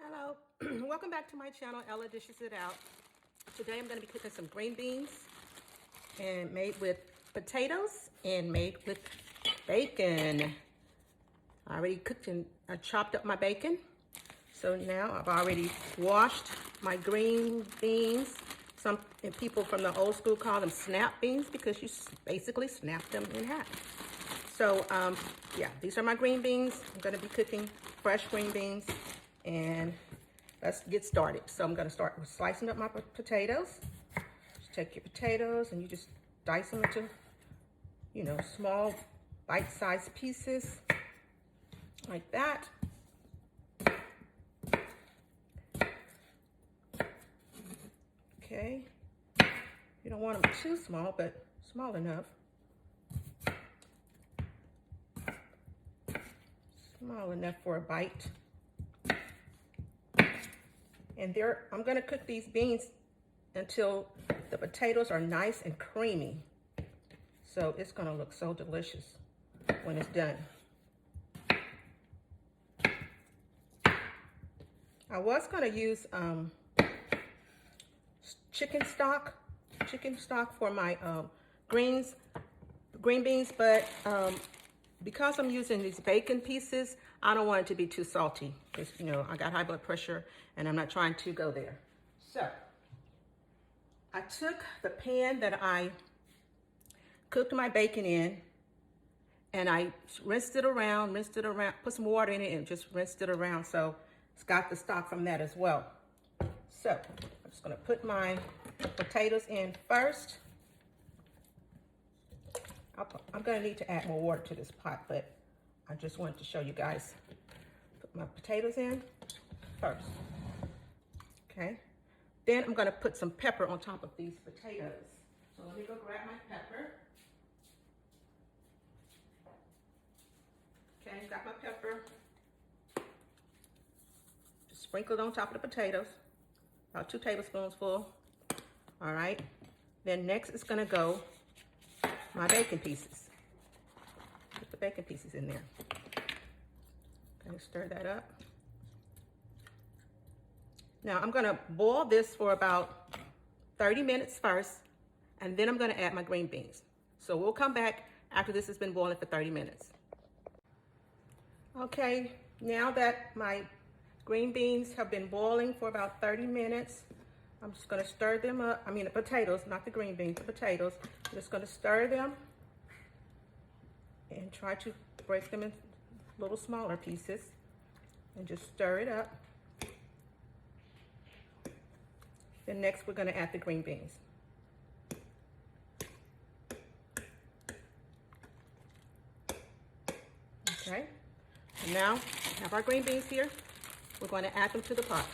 Hello, welcome back to my channel, Ella Dishes It Out. Today I'm going to be cooking some green beans and made with potatoes and made with bacon. I already cooked and I chopped up my bacon. So now I've already washed my green beans. Some people from the old school call them snap beans because you basically snap them in half. So yeah, these are my green beans. I'm going to be cooking fresh green beans. And let's get started. So I'm going to start with slicing up my potatoes. Just take your potatoes and you just dice them into, small bite-sized pieces like that. Okay. You don't want them too small, but small enough. Small enough for a bite. And I'm going to cook these beans until the potatoes are nice and creamy. So it's going to look so delicious when it's done. I was going to use chicken stock for my green beans, but because I'm using these bacon pieces, I don't want it to be too salty because, I got high blood pressure and I'm not trying to go there. So I took the pan that I cooked my bacon in and I rinsed it around, put some water in it and just rinsed it around. So it's got the stock from that as well. So I'm just gonna put my potatoes in first. I'm gonna need to add more water to this pot, but I just wanted to show you guys. Put my potatoes in first, okay? Then I'm gonna put some pepper on top of these potatoes. So let me go grab my pepper. Okay, got my pepper. Just sprinkle it on top of the potatoes, about 2 tablespoons full. All right, then next is gonna go my bacon pieces. Put the bacon pieces in there. Okay, stir that up. Now I'm gonna boil this for about 30 minutes first, and then I'm gonna add my green beans. So we'll come back after this has been boiling for 30 minutes. Okay, now that my green beans have been boiling for about 30 minutes, I'm just gonna stir them up. I mean the potatoes, not the green beans, the potatoes. I'm just gonna stir them and try to break them in little smaller pieces and just stir it up. Then next we're gonna add the green beans. Okay, and now we have our green beans here. We're going to add them to the pot.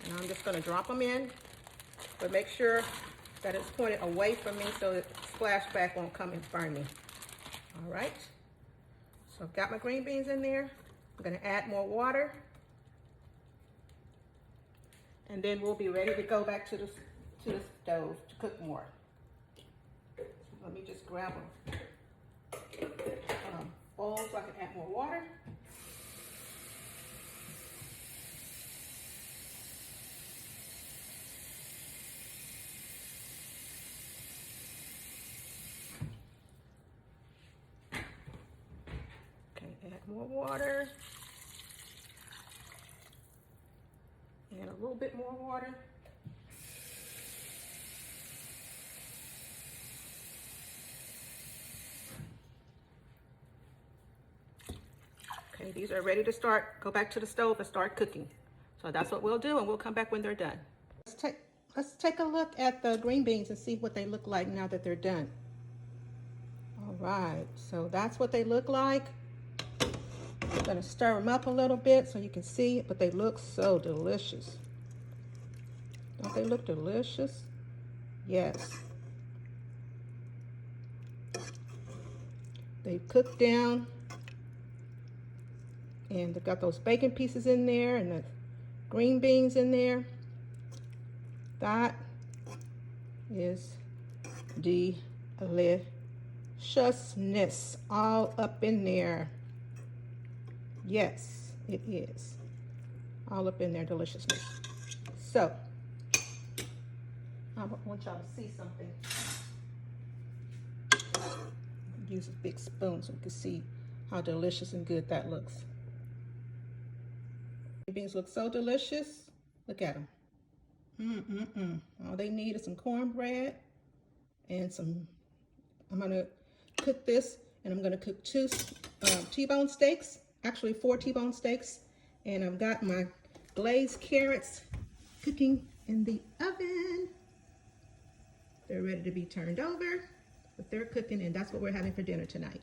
And I'm just going to drop them in, but make sure that it's pointed away from me so that splashback won't come and burn me. All right, so I've got my green beans in there. I'm going to add more water. And then we'll be ready to go back to the stove to cook more. So let me just grab a bowl so I can add more water. Okay, add more water. And a little bit more water. Okay, these are ready to go back to the stove and start cooking. So that's what we'll do, and we'll come back when they're done. Let's take a look at the green beans and see what they look like now that they're done. All right, so that's what they look like. I'm gonna stir them up a little bit so you can see it, but they look so delicious. Don't they look delicious? Yes. They've cooked down, and they've got those bacon pieces in there and the green beans in there. That is deliciousness all up in there. Yes. It is. All up in their deliciousness. So, I want y'all to see something. Use a big spoon so you can see how delicious and good that looks. The beans look so delicious. Look at them. All they need is some cornbread and some, I'm gonna cook this, and I'm gonna cook 2 T-bone steaks, actually 4 T-bone steaks. And I've got my glazed carrots cooking in the oven. They're ready to be turned over, but they're cooking, and that's what we're having for dinner tonight.